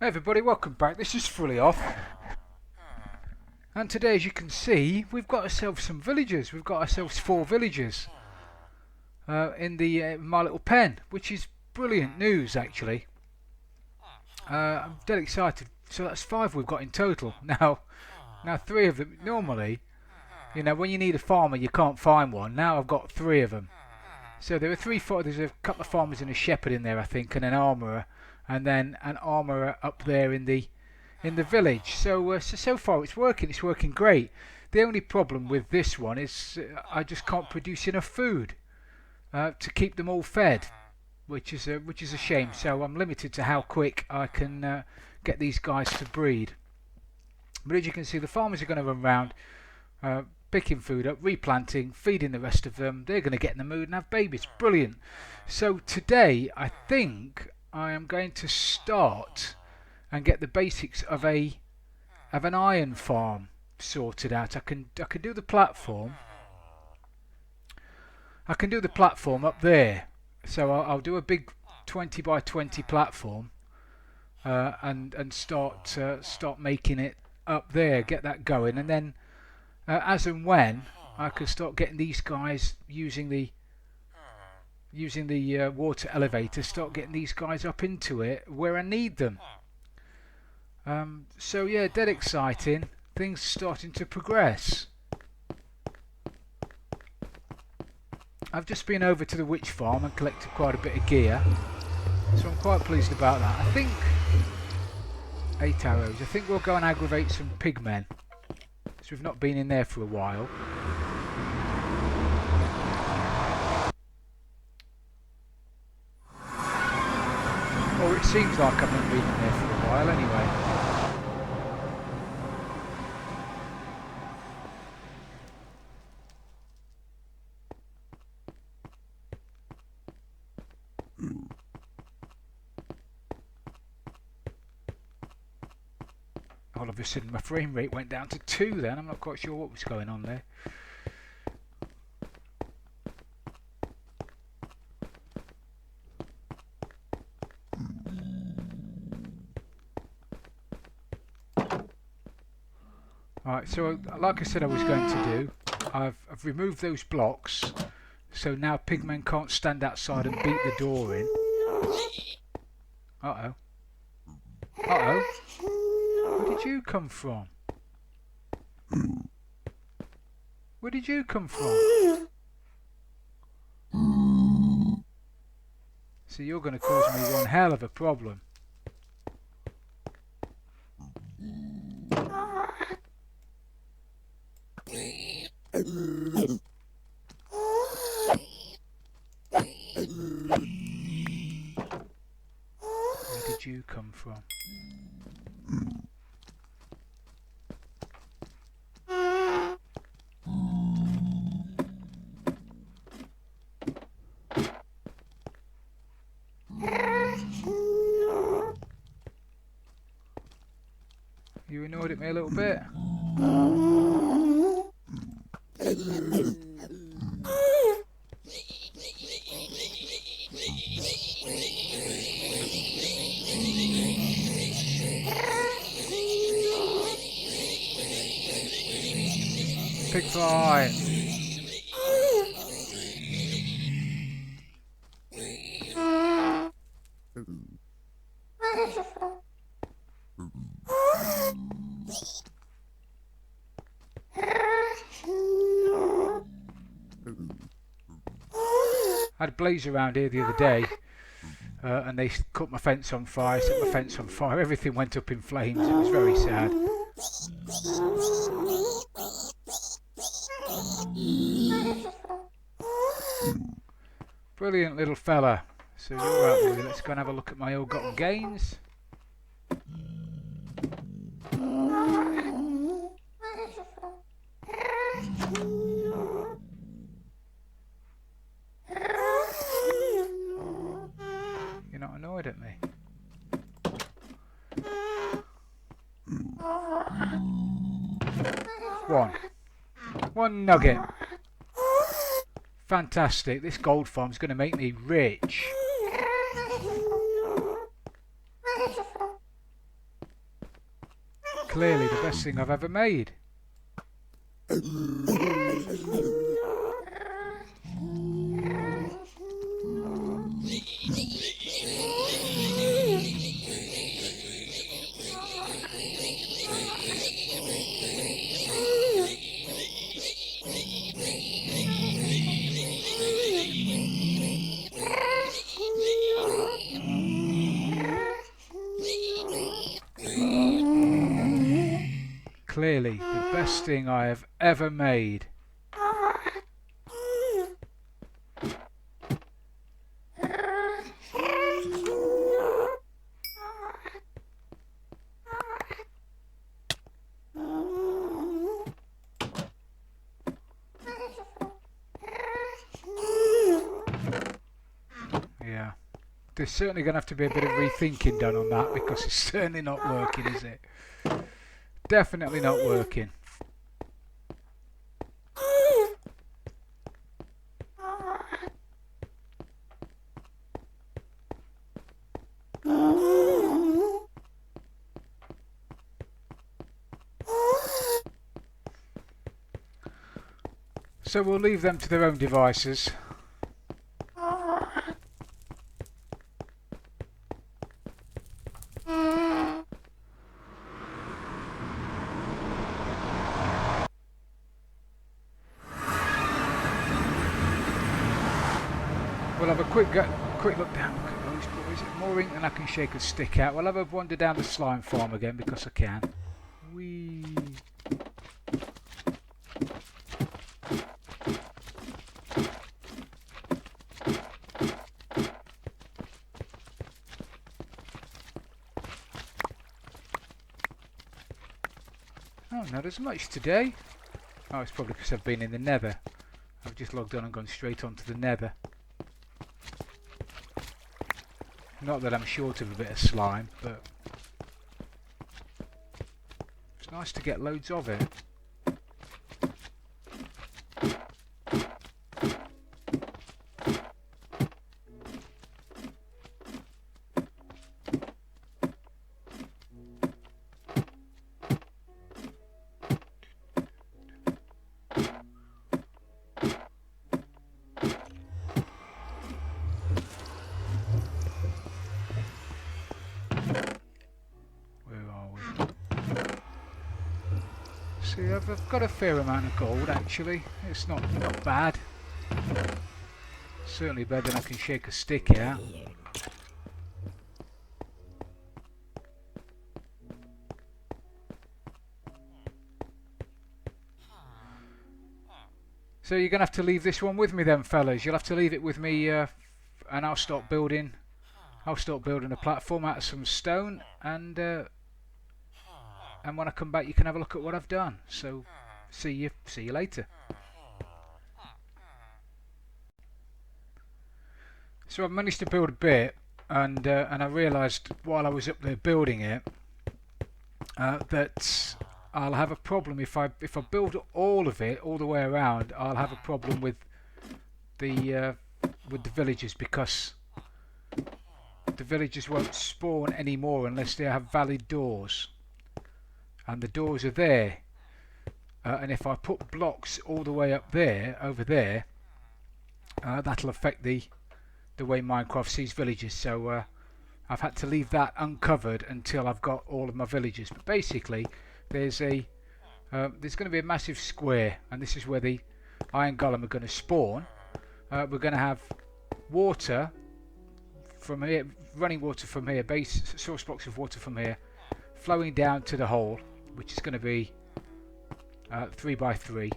Hey everybody, welcome back. This is Fully Off. And today, as you can see, we've got ourselves some villagers. We've got ourselves 4 villagers in the my little pen, which is brilliant news actually. I'm dead excited. So that's 5 we've got in total. Now 3 of them, normally, you know, when you need a farmer you can't find one. Now I've got 3 of them. So there are 3, 4, there's a couple of farmers and a shepherd in there I think, and an armourer. And then an armourer up there in the village. So far it's working great. The only problem with this one is I just can't produce enough food to keep them all fed, which is a shame. So I'm limited to how quick I can get these guys to breed. But as you can see, the farmers are going to run around picking food up, replanting, feeding the rest of them. They're going to get in the mood and have babies. Brilliant. So today I think I am going to start and get the basics of an iron farm sorted out. I can do the platform. I can do the platform up there. So I'll do a big 20 by 20 platform and start making it up there. Get that going, and then as and when I can start getting these guys using the water elevator, start getting these guys up into it where I need them. So yeah, dead exciting. Things starting to progress. I've just been over to the witch farm and collected quite a bit of gear, so I'm quite pleased about that. I think 8 arrows. I think we'll go and aggravate some pigmen, so we've not been in there for a while. Or it seems like I've not been in there for a while anyway. All of a sudden my frame rate went down to 2 then. I'm not quite sure what was going on there. Alright, so like I said I was going to do, I've removed those blocks, so now pigmen can't stand outside and beat the door in. Uh-oh. Uh-oh. Where did you come from? Where did you come from? So you're going to cause me one hell of a problem. Where did you come from? You annoyed at me a little bit? Pig fly! I had a blaze around here the other day and they cut my fence on fire, set my fence on fire, everything went up in flames. It was very sad. Brilliant little fella. So you're out there. Let's go and have a look at my ill-gotten gains. You're not annoyed at me. One nugget. Fantastic. This gold farm's going to make me rich. Clearly the best thing I've ever made. Clearly the best thing I have ever made. Yeah, there's certainly going to have to be a bit of rethinking done on that, because it's certainly not working, is it? Definitely not working. So we'll leave them to their own devices. We'll have a quick look down. Look at those boys. More ink than I can shake a stick out. We'll have a wander down the slime farm again, because I can. Whee! Oh, not as much today. Oh, it's probably because I've been in the nether. I've just logged on and gone straight onto the nether. Not that I'm short of a bit of slime, but it's nice to get loads of it. See, I've got a fair amount of gold actually. It's not bad. Certainly better than I can shake a stick out. So you're going to have to leave this one with me then, fellas. You'll have to leave it with me, and I'll start building a platform out of some stone, and when I come back you can have a look at what I've done. So see you later. So I've managed to build a bit, and I realised while I was up there building it that I'll have a problem if I build all of it all the way around. I'll have a problem with the villagers, because the villagers won't spawn anymore unless they have valid doors, and the doors are there. And if I put blocks all the way up there, over there, that'll affect the way Minecraft sees villagers. So I've had to leave that uncovered until I've got all of my villagers. But basically, there's going to be a massive square, and this is where the iron golem are going to spawn. We're going to have water from here, running water from here, base source blocks of water from here, flowing down to the hole, which is going to be 3 by 3.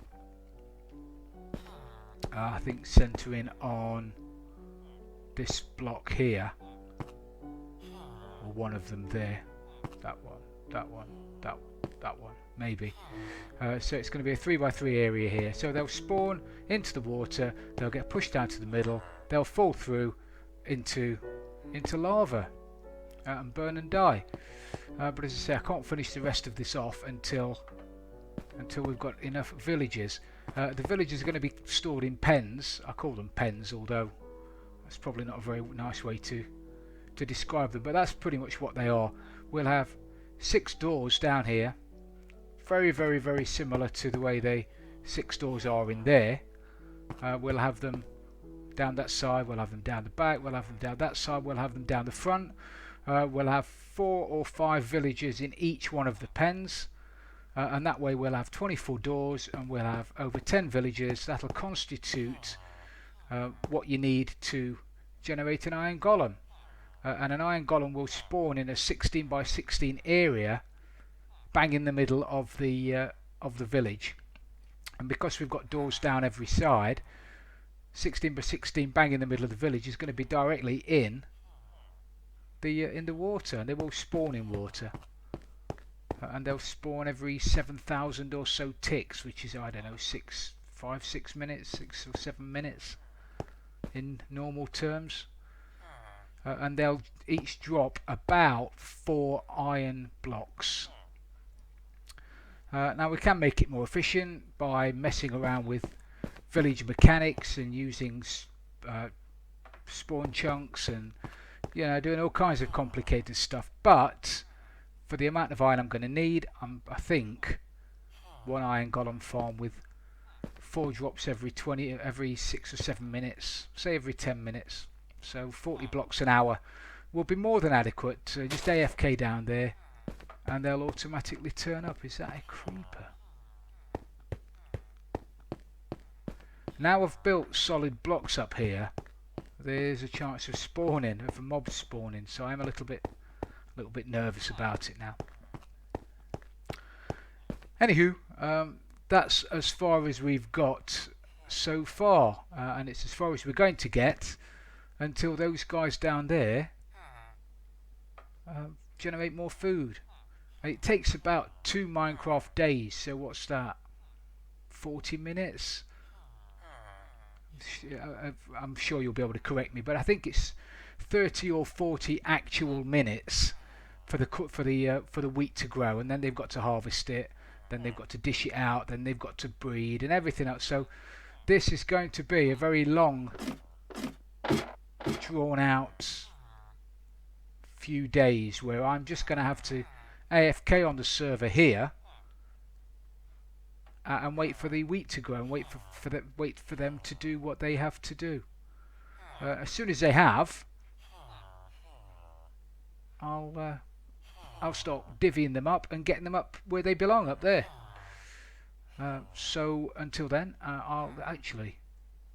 I think centering on this block here, or one of them there. That one, maybe. So it's going to be a 3 by 3 area here. So they'll spawn into the water, they'll get pushed down to the middle, they'll fall through into lava and burn and die. But as I say, I can't finish the rest of this off until we've got enough villagers. The villagers are going to be stored in pens. I call them pens, although that's probably not a very nice way to describe them, but that's pretty much what they are. We'll have 6 doors down here, very, very, very similar to the way the 6 doors are in there. We'll have them down that side, we'll have them down the back, we'll have them down that side, we'll have them down the front. We'll have 4 or 5 villagers in each one of the pens, and that way we'll have 24 doors and we'll have over 10 villagers. That'll constitute what you need to generate an iron golem. And an iron golem will spawn in a 16 by 16 area bang in the middle of the village. And because we've got doors down every side, 16 by 16 bang in the middle of the village is going to be directly in the water, and they will spawn in water. And they'll spawn every 7,000 or so ticks, which is, I don't know, 6 minutes, 6 or 7 minutes in normal terms. And they'll each drop about 4 iron blocks. Now we can make it more efficient by messing around with village mechanics and using spawn chunks and, you know, doing all kinds of complicated stuff. But for the amount of iron I'm going to need, I think one iron golem farm with 4 drops every 6 or 7 minutes, say every 10 minutes, so 40 blocks an hour will be more than adequate. Just AFK down there and they'll automatically turn up. Is that a creeper? Now I've built solid blocks up here, there's a chance of spawning, of a mob spawning, so I'm a little bit nervous about it now. Anywho, that's as far as we've got so far, and it's as far as we're going to get until those guys down there generate more food. And it takes about 2 Minecraft days, so what's that, 40 minutes? I'm sure you'll be able to correct me, but I think it's 30 or 40 actual minutes for the wheat to grow, and then they've got to harvest it, then they've got to dish it out, then they've got to breed and everything else. So this is going to be a very long, drawn out few days where I'm just going to have to AFK on the server here and wait for the wheat to grow and wait for them to do what they have to do. As soon as they have, I'll start divvying them up and getting them up where they belong, up there. So until then, I'll actually,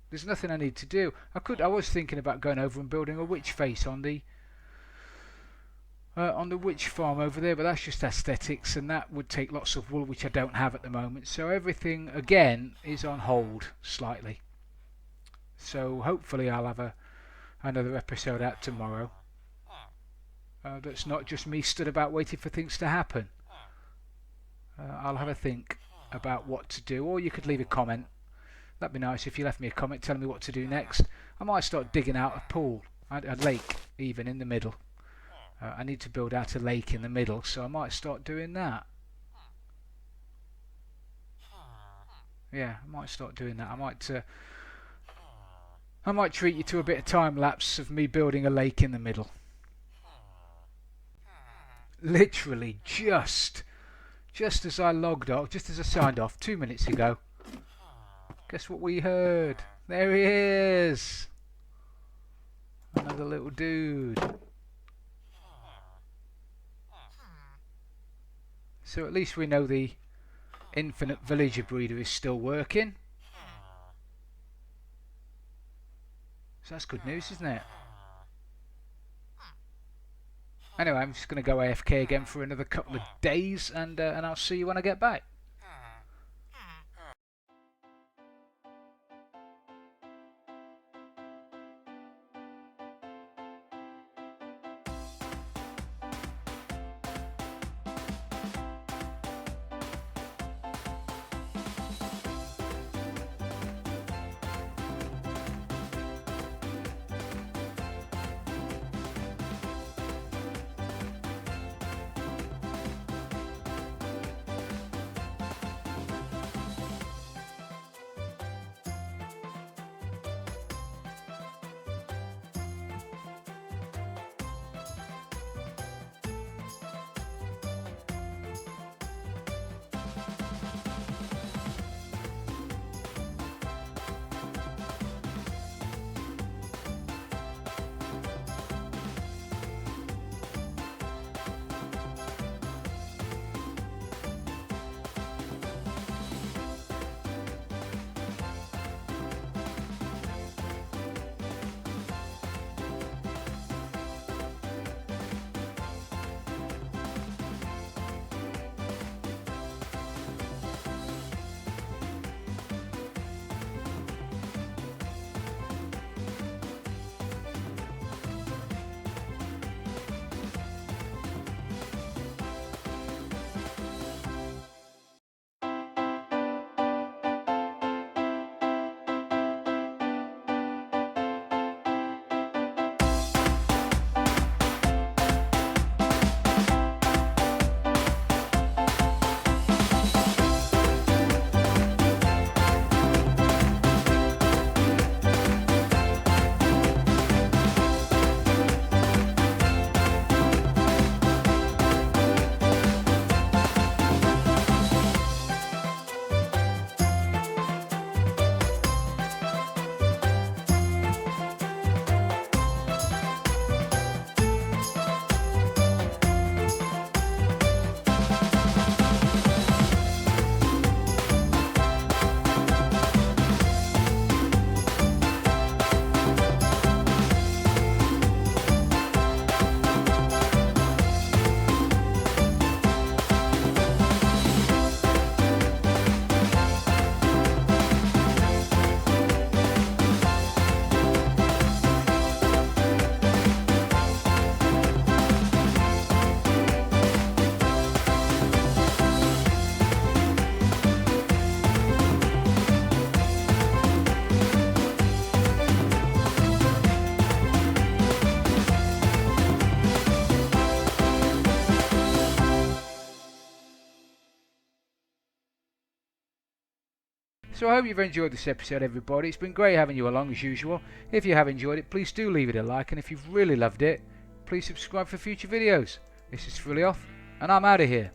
there's nothing I need to do. I was thinking about going over and building a witch face on the witch farm over there, but that's just aesthetics, and that would take lots of wool, which I don't have at the moment. So everything again is on hold slightly. So hopefully I'll have another episode out tomorrow. That's not just me stood about waiting for things to happen. I'll have a think about what to do, or you could leave a comment. That'd be nice if you left me a comment telling me what to do next. I might start digging out a pool, a lake even, in the middle. I need to build out a lake in the middle, so I might start doing that. Yeah, I might start doing that. I might treat you to a bit of time lapse of me building a lake in the middle. Literally just as I logged off, just as I signed off 2 minutes ago, guess what we heard? There he is! Another little dude. So at least we know the infinite villager breeder is still working. So that's good news, isn't it? Anyway, I'm just going to go AFK again for another couple of days, and I'll see you when I get back. So I hope you've enjoyed this episode, everybody. It's been great having you along as usual. If you have enjoyed it, please do leave it a like, and if you've really loved it, please subscribe for future videos. This is Fully Off, and I'm out of here.